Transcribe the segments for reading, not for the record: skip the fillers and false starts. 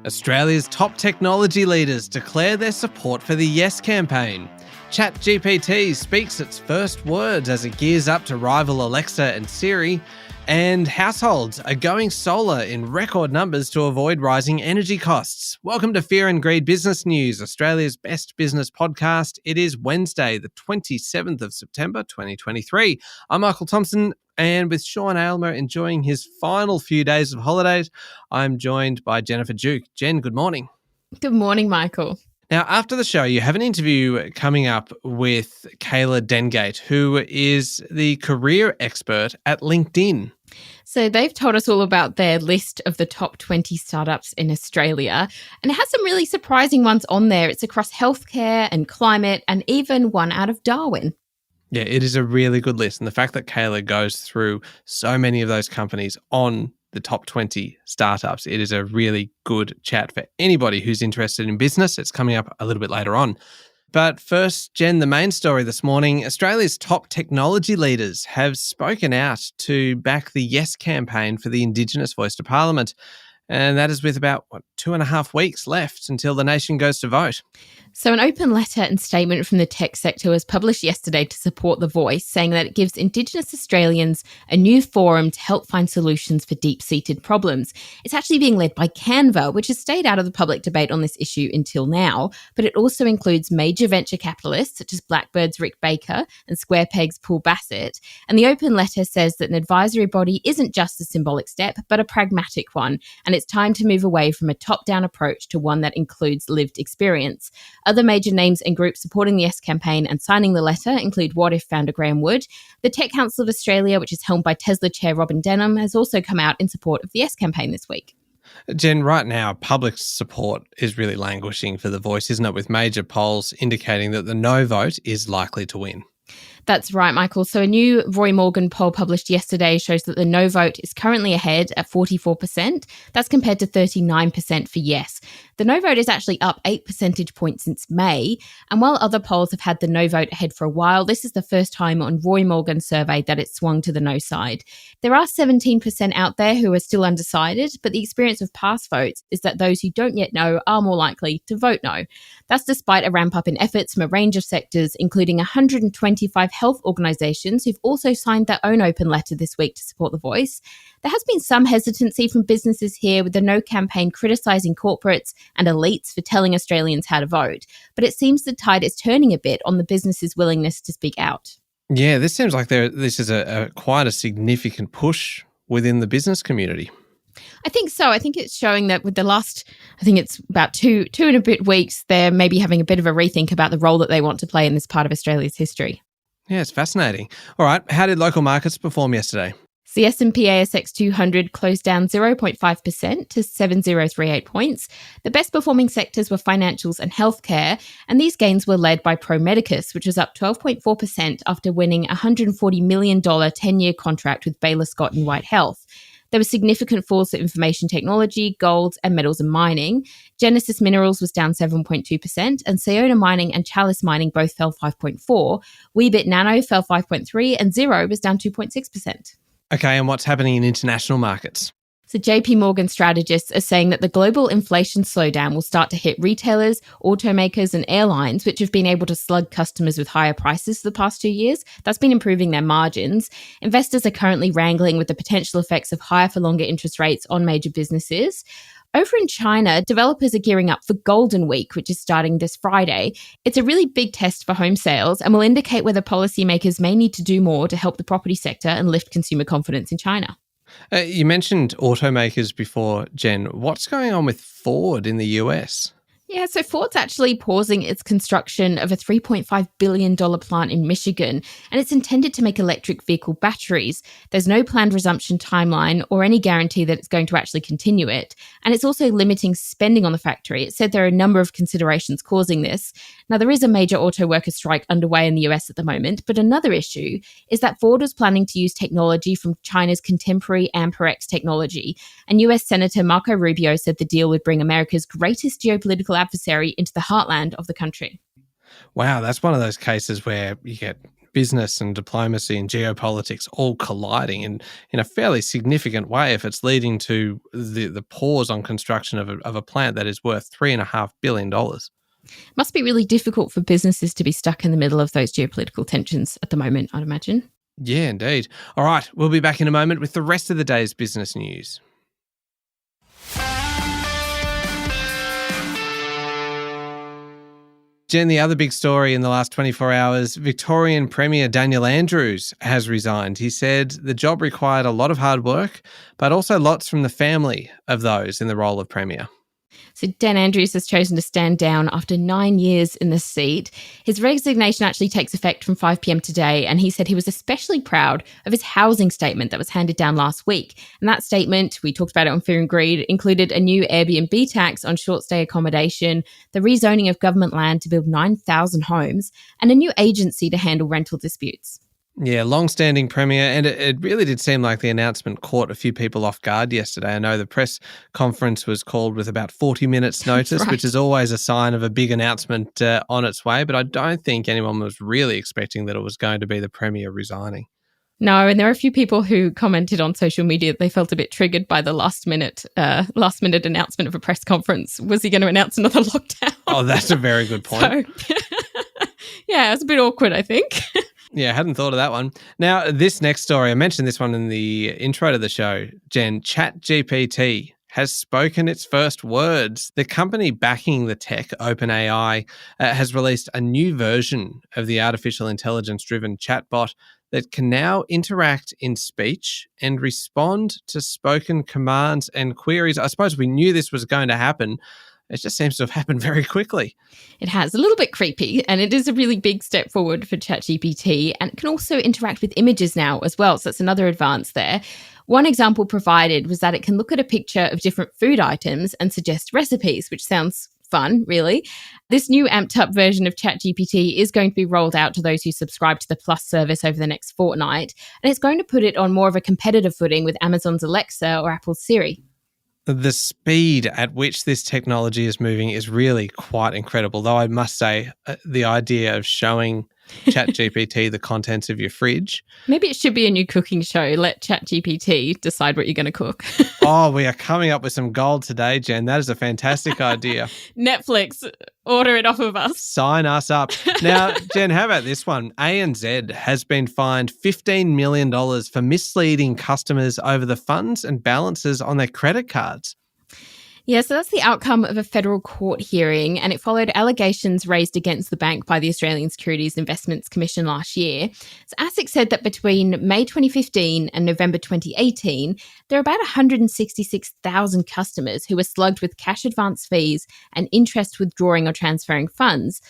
Australia's top technology leaders declare their support for the Yes campaign. ChatGPT speaks its first words as it gears up to rival Alexa and Siri. And households are going solar in record numbers to avoid rising energy costs. Welcome to Fear and Greed Business News, Australia's best business podcast. It is Wednesday, the 27th of September, 2023. I'm Michael Thompson, and with Sean Aylmer enjoying his final few days of holidays, I'm joined by Jennifer Duke. Jen, good morning. Good morning, Michael. Now, after the show, you have an interview coming up with Kayla Dengate, who is the career expert at LinkedIn. So they've told us all about their list of the top 20 startups in Australia, and it has some really surprising ones on there. It's across healthcare and climate and even one out of Darwin. Yeah, it is a really good list. And the fact that Kayla goes through so many of those companies on the top 20 startups, it is a really good chat for anybody who's interested in business. It's coming up a little bit later on. But first, Jen, the main story this morning, Australia's top technology leaders have spoken out to back the Yes campaign for the Indigenous voice to Parliament. And that is with about, 2.5 weeks left until the nation goes to vote. So an open letter and statement from the tech sector was published yesterday to support the voice, saying that it gives Indigenous Australians a new forum to help find solutions for deep-seated problems. It's actually being led by Canva, which has stayed out of the public debate on this issue until now, but it also includes major venture capitalists such as Blackbird's Rick Baker and Squarepeg's Paul Bassett. And the open letter says that an advisory body isn't just a symbolic step, but a pragmatic one, and it's time to move away from a top-down approach to one that includes lived experience. Other major names and groups supporting the Yes campaign and signing the letter include What If founder Graham Wood. The Tech Council of Australia, which is helmed by Tesla chair Robin Denham, has also come out in support of the Yes campaign this week. Jen, right now, public support is really languishing for the voice, isn't it? With major polls indicating that the no vote is likely to win. That's right, Michael. So a new Roy Morgan poll published yesterday shows that the no vote is currently ahead at 44%. That's compared to 39% for yes. The no vote is actually up 8 percentage points since May. And while other polls have had the no vote ahead for a while, this is the first time on Roy Morgan's survey that it swung to the no side. There are 17% out there who are still undecided, but the experience of past votes is that those who don't yet know are more likely to vote no. That's despite a ramp up in efforts from a range of sectors, including 125 health organisations who've also signed their own open letter this week to support the voice. There has been some hesitancy from businesses here, with the No campaign criticising corporates and elites for telling Australians how to vote. But it seems the tide is turning a bit on the business's willingness to speak out. Yeah, this seems like this is a quite a significant push within the business community. I think so. I think it's showing that with the last, I think it's about two and a bit weeks, they're maybe having a bit of a rethink about the role that they want to play in this part of Australia's history. Yeah, it's fascinating. All right, how did local markets perform yesterday? So the S&P ASX 200 closed down 0.5% to 7,038 points. The best performing sectors were financials and healthcare, and these gains were led by Pro Medicus, which was up 12.4% after winning a $140 million 10-year contract with Baylor Scott and White Health. There were significant falls for information technology, gold, and metals and mining. Genesis Minerals was down 7.2%, and Sayona Mining and Chalice Mining both fell 5.4%. Weebit Nano fell 5.3%, and Xero was down 2.6%. Okay, and what's happening in international markets? So JP Morgan strategists are saying that the global inflation slowdown will start to hit retailers, automakers and airlines, which have been able to slug customers with higher prices for the past 2 years. That's been improving their margins. Investors are currently wrangling with the potential effects of higher for longer interest rates on major businesses. Over in China, developers are gearing up for Golden Week, which is starting this Friday. It's a really big test for home sales and will indicate whether policymakers may need to do more to help the property sector and lift consumer confidence in China. You mentioned automakers before, Jen. What's going on with Ford in the US? Yeah, so Ford's actually pausing its construction of a $3.5 billion plant in Michigan, and it's intended to make electric vehicle batteries. There's no planned resumption timeline or any guarantee that it's going to actually continue it. And it's also limiting spending on the factory. It said there are a number of considerations causing this. Now, there is a major auto worker strike underway in the US at the moment, but another issue is that Ford was planning to use technology from China's contemporary AmperX technology. And US Senator Marco Rubio said the deal would bring America's greatest geopolitical adversary into the heartland of the country. Wow, that's one of those cases where you get business and diplomacy and geopolitics all colliding in a fairly significant way if it's leading to the pause on construction of a plant that is worth $3.5 billion. Must be really difficult for businesses to be stuck in the middle of those geopolitical tensions at the moment, I'd imagine. Yeah, indeed. All right, we'll be back in a moment with the rest of the day's business news. Jen, the other big story in the last 24 hours, Victorian Premier Daniel Andrews has resigned. He said the job required a lot of hard work, but also lots from the family of those in the role of Premier. So Dan Andrews has chosen to stand down after 9 years in the seat. His resignation actually takes effect from 5 p.m. today, and he said he was especially proud of his housing statement that was handed down last week. And that statement, we talked about it on Fear and Greed, included a new Airbnb tax on short-stay accommodation, the rezoning of government land to build 9,000 homes, and a new agency to handle rental disputes. Yeah, long-standing Premier, and it really did seem like the announcement caught a few people off guard yesterday. I know the press conference was called with about 40 minutes notice, right, which is always a sign of a big announcement on its way, but I don't think anyone was really expecting that it was going to be the Premier resigning. No, and there are a few people who commented on social media that they felt a bit triggered by the last minute announcement of a press conference. Was he going to announce another lockdown? Oh, that's a very good point. So, yeah, it was a bit awkward, I think. Yeah, I hadn't thought of that one. Now, this next story, I mentioned this one in the intro to the show, Jen. ChatGPT has spoken its first words. The company backing the tech, OpenAI, has released a new version of the artificial intelligence-driven chatbot that can now interact in speech and respond to spoken commands and queries. I suppose we knew this was going to happen. It just seems to have happened very quickly. It has. A little bit creepy, and it is a really big step forward for ChatGPT, and it can also interact with images now as well, so that's another advance there. One example provided was that it can look at a picture of different food items and suggest recipes, which sounds fun, really. This new amped up version of ChatGPT is going to be rolled out to those who subscribe to the Plus service over the next fortnight, and it's going to put it on more of a competitive footing with Amazon's Alexa or Apple's Siri. The speed at which this technology is moving is really quite incredible, though I must say the idea of showing ChatGPT the contents of your fridge. Maybe it should be a new cooking show. Let ChatGPT decide what you're going to cook. Oh, we are coming up with some gold today, Jen. That is a fantastic idea. Netflix, order it off of us. Sign us up. Now, Jen, how about this one? ANZ has been fined $15 million for misleading customers over the funds and balances on their credit cards. Yeah, so that's the outcome of a federal court hearing, and it followed allegations raised against the bank by the Australian Securities Investments Commission last year. So ASIC said that between May 2015 and November 2018, there are about 166,000 customers who were slugged with cash advance fees and interest withdrawing or transferring funds.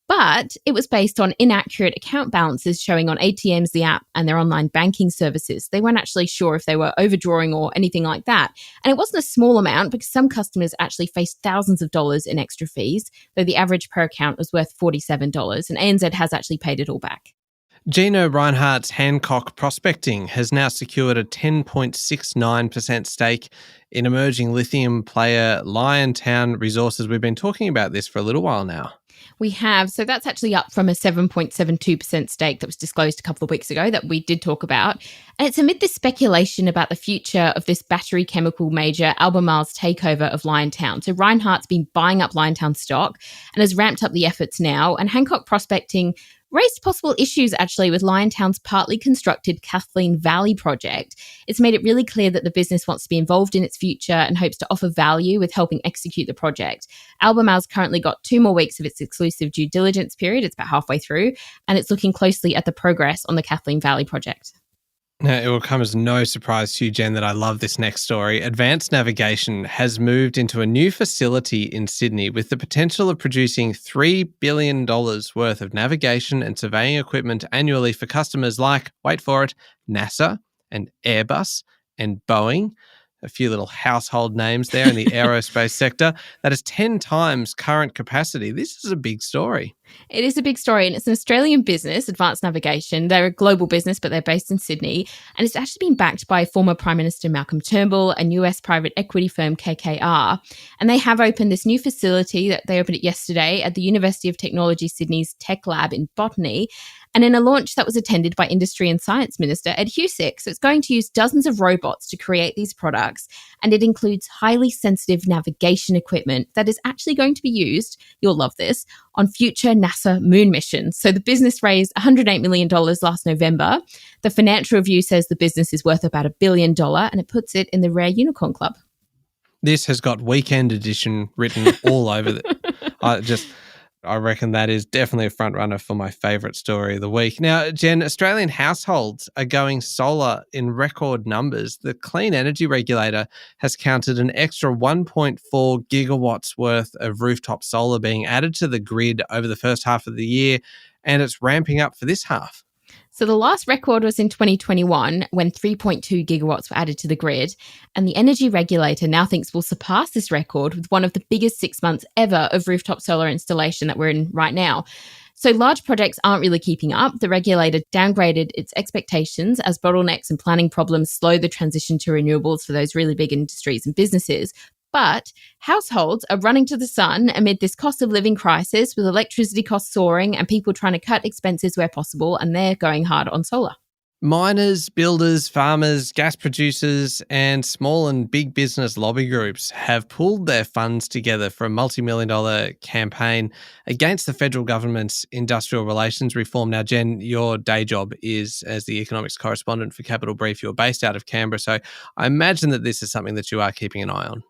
But it was based on inaccurate account balances showing on ATMs, the app, and their online banking services. They weren't actually sure if they were overdrawing or anything like that. And it wasn't a small amount because some customers actually faced thousands of dollars in extra fees, though the average per account was worth $47, and ANZ has actually paid it all back. Gino Reinhardt's Hancock Prospecting has now secured a 10.69% stake in emerging lithium player Liontown Resources. We've been talking about this for a little while now. We have. So that's actually up from a 7.72% stake that was disclosed a couple of weeks ago that we did talk about. And it's amid this speculation about the future of this battery chemical major Albemarle's takeover of Liontown. So Reinhardt's been buying up Liontown stock and has ramped up the efforts now. And Hancock Prospecting raised possible issues actually with Liontown's partly constructed Kathleen Valley project. It's made it really clear that the business wants to be involved in its future and hopes to offer value with helping execute the project. Albemarle's currently got 2 more weeks of its exclusive due diligence period. It's about halfway through, and it's looking closely at the progress on the Kathleen Valley project. Now, it will come as no surprise to you, Jen, that I love this next story. Advanced Navigation has moved into a new facility in Sydney with the potential of producing $3 billion worth of navigation and surveying equipment annually for customers like, wait for it, NASA and Airbus and Boeing. A few little household names there in the aerospace sector. That is 10 times current capacity. This is a big story. It is a big story, and it's an Australian business, Advanced Navigation. They're a global business, but they're based in Sydney, and it's actually been backed by former Prime Minister Malcolm Turnbull and US private equity firm KKR. And they have opened this new facility that they opened it yesterday at the University of Technology Sydney's Tech Lab in Botany. and in a launch that was attended by Industry and Science Minister Ed Husic. So it's going to use dozens of robots to create these products, and it includes highly sensitive navigation equipment that is actually going to be used, you'll love this, on future NASA moon missions. So the business raised $108 million last November. The Financial Review says the business is worth about $1 billion, and it puts it in the rare unicorn club. This has got weekend edition written all over it. I reckon that is definitely a front runner for my favourite story of the week. Now, Jen, Australian households are going solar in record numbers. The Clean Energy Regulator has counted an extra 1.4 gigawatts worth of rooftop solar being added to the grid over the first half of the year, and it's ramping up for this half. So the last record was in 2021 when 3.2 gigawatts were added to the grid, and the energy regulator now thinks we'll surpass this record with one of the biggest 6 months ever of rooftop solar installation that we're in right now. So large projects aren't really keeping up. The regulator downgraded its expectations as bottlenecks and planning problems slow the transition to renewables for those really big industries and businesses. But households are running to the sun amid this cost of living crisis, with electricity costs soaring and people trying to cut expenses where possible, and they're going hard on solar. Miners, builders, farmers, gas producers, and small and big business lobby groups have pulled their funds together for a multi-million-dollar campaign against the federal government's industrial relations reform. Now, Jen, your day job is as the economics correspondent for Capital Brief. You're based out of Canberra, so I imagine that this is something that you are keeping an eye on.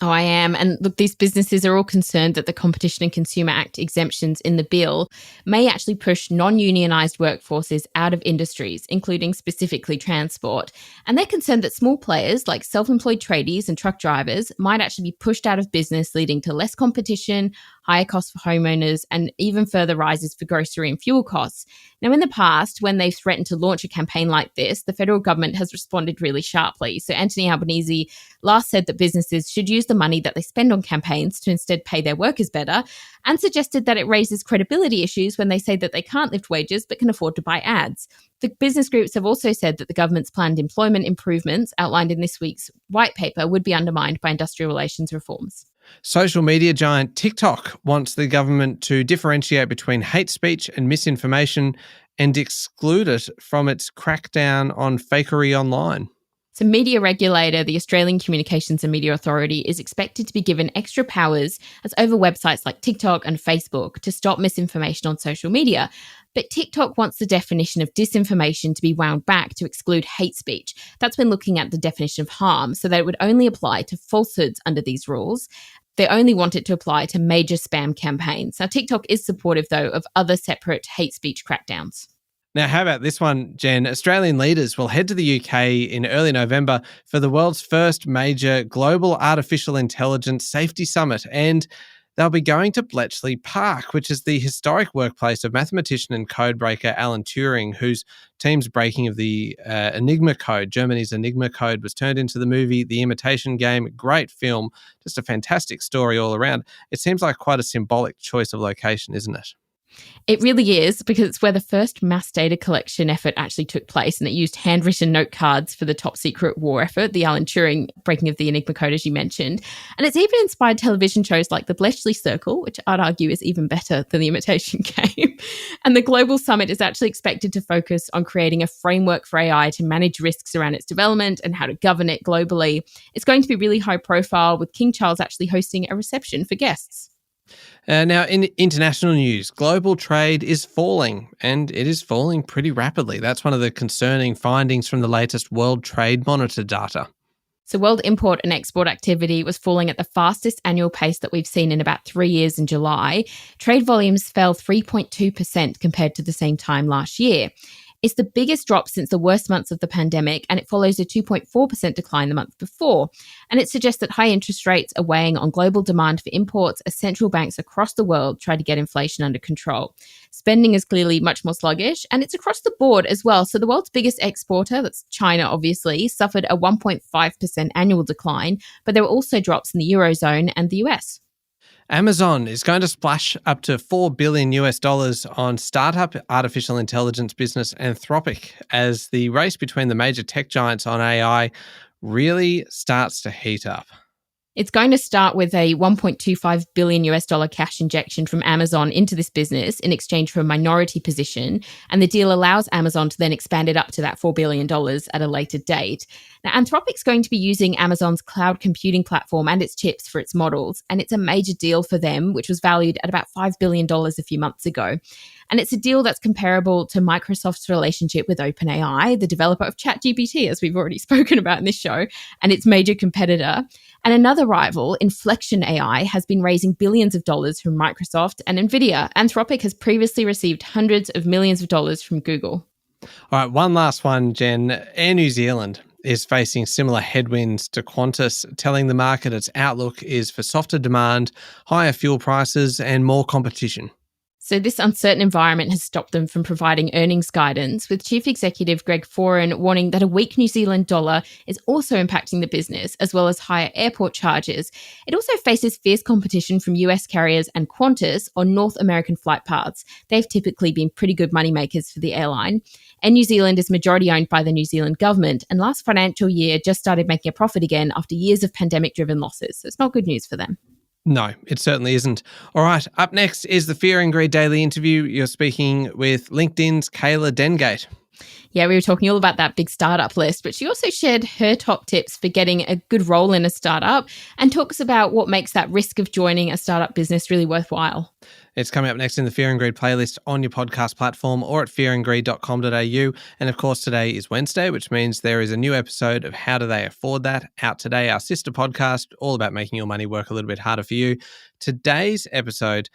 Oh, I am. And look, these businesses are all concerned that the Competition and Consumer Act exemptions in the bill may actually push non-unionised workforces out of industries, including specifically transport. And they're concerned that small players like self-employed tradies and truck drivers might actually be pushed out of business, leading to less competition, higher costs for homeowners, and even further rises for grocery and fuel costs. Now, in the past, when they've threatened to launch a campaign like this, the federal government has responded really sharply. So Anthony Albanese last said that businesses should use the money that they spend on campaigns to instead pay their workers better, and suggested that it raises credibility issues when they say that they can't lift wages but can afford to buy ads. The business groups have also said that the government's planned employment improvements outlined in this week's white paper would be undermined by industrial relations reforms. Social media giant TikTok wants the government to differentiate between hate speech and misinformation and exclude it from its crackdown on fakery online. So media regulator, the Australian Communications and Media Authority, is expected to be given extra powers as over websites like TikTok and Facebook to stop misinformation on social media. But TikTok wants the definition of disinformation to be wound back to exclude hate speech. That's when looking at the definition of harm, so that it would only apply to falsehoods under these rules. They only want it to apply to major spam campaigns. Now, TikTok is supportive, though, of other separate hate speech crackdowns. Now, how about this one, Jen? Australian leaders will head to the UK in early November for the world's first major global artificial intelligence safety summit, and they'll be going to Bletchley Park, which is the historic workplace of mathematician and codebreaker Alan Turing, whose team's breaking of the Enigma code, Germany's Enigma code, was turned into the movie The Imitation Game. Great film, just a fantastic story all around. It seems like quite a symbolic choice of location, isn't it? It really is, because it's where the first mass data collection effort actually took place, and it used handwritten note cards for the top secret war effort, the Alan Turing breaking of the Enigma code, as you mentioned. And it's even inspired television shows like The Bletchley Circle, which I'd argue is even better than The Imitation Game. And the Global Summit is actually expected to focus on creating a framework for AI to manage risks around its development and how to govern it globally. It's going to be really high profile, with King Charles actually hosting a reception for guests. Now, in international news, global trade is falling, and it is falling pretty rapidly. That's one of the concerning findings from the latest World Trade Monitor data. So world import and export activity was falling at the fastest annual pace that we've seen in about 3 years in July. Trade volumes fell 3.2% compared to the same time last year. It's the biggest drop since the worst months of the pandemic, and it follows a 2.4% decline the month before. And it suggests that high interest rates are weighing on global demand for imports as central banks across the world try to get inflation under control. Spending is clearly much more sluggish, and it's across the board as well. So the world's biggest exporter, that's China obviously, suffered a 1.5% annual decline, but there were also drops in the Eurozone and the US. Amazon is going to splash up to $4 billion on startup artificial intelligence business Anthropic as the race between the major tech giants on AI really starts to heat up. It's going to start with a $1.25 billion cash injection from Amazon into this business in exchange for a minority position. And the deal allows Amazon to then expand it up to that $4 billion at a later date. Now, Anthropic's going to be using Amazon's cloud computing platform and its chips for its models. And it's a major deal for them, which was valued at about $5 billion a few months ago. And it's a deal that's comparable to Microsoft's relationship with OpenAI, the developer of ChatGPT, as we've already spoken about in this show, and its major competitor. And another rival, Inflection AI, has been raising billions of dollars from Microsoft and NVIDIA. Anthropic has previously received hundreds of millions of dollars from Google. All right, one last one, Jen. Air New Zealand is facing similar headwinds to Qantas, telling the market its outlook is for softer demand, higher fuel prices, and more competition. So this uncertain environment has stopped them from providing earnings guidance, with Chief Executive Greg Foran warning that a weak New Zealand dollar is also impacting the business, as well as higher airport charges. It also faces fierce competition from US carriers and Qantas on North American flight paths. They've typically been pretty good moneymakers for the airline. And New Zealand is majority owned by the New Zealand government, and last financial year just started making a profit again after years of pandemic-driven losses. So it's not good news for them. No, it certainly isn't. All right, up next is the Fear and Greed Daily interview. You're speaking with LinkedIn's Kayla Dengate. Yeah, we were talking all about that big startup list, but she also shared her top tips for getting a good role in a startup and talks about what makes that risk of joining a startup business really worthwhile. It's coming up next in the Fear and Greed playlist on your podcast platform or at fearandgreed.com.au. And of course, today is Wednesday, which means there is a new episode of How Do They Afford That out today, our sister podcast, all about making your money work a little bit harder for you. Today's episode,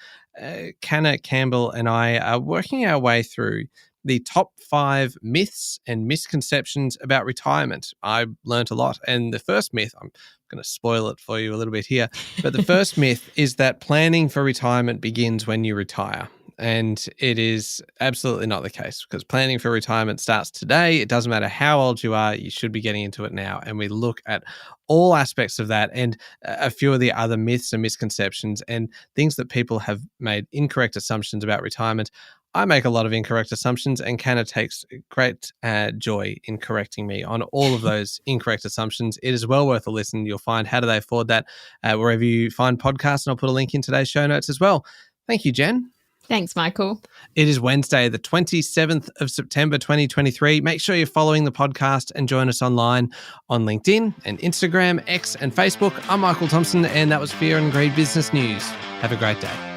Canna Campbell and I are working our way through the top 5 myths and misconceptions about retirement. I learnt a lot. And the first myth, I'm going to spoil it for you a little bit here, but the first myth is that planning for retirement begins when you retire. And it is absolutely not the case, because planning for retirement starts today. It doesn't matter how old you are, you should be getting into it now. And we look at all aspects of that and a few of the other myths and misconceptions and things that people have made incorrect assumptions about retirement. I make a lot of incorrect assumptions, and Canna takes great joy in correcting me on all of those incorrect assumptions. It is well worth a listen. You'll find How Do They Afford That wherever you find podcasts, and I'll put a link in today's show notes as well. Thank you, Jen. Thanks, Michael. It is Wednesday, the 27th of September, 2023. Make sure you're following the podcast and join us online on LinkedIn and Instagram, X and Facebook. I'm Michael Thompson, and that was Fear and Greed Business News. Have a great day.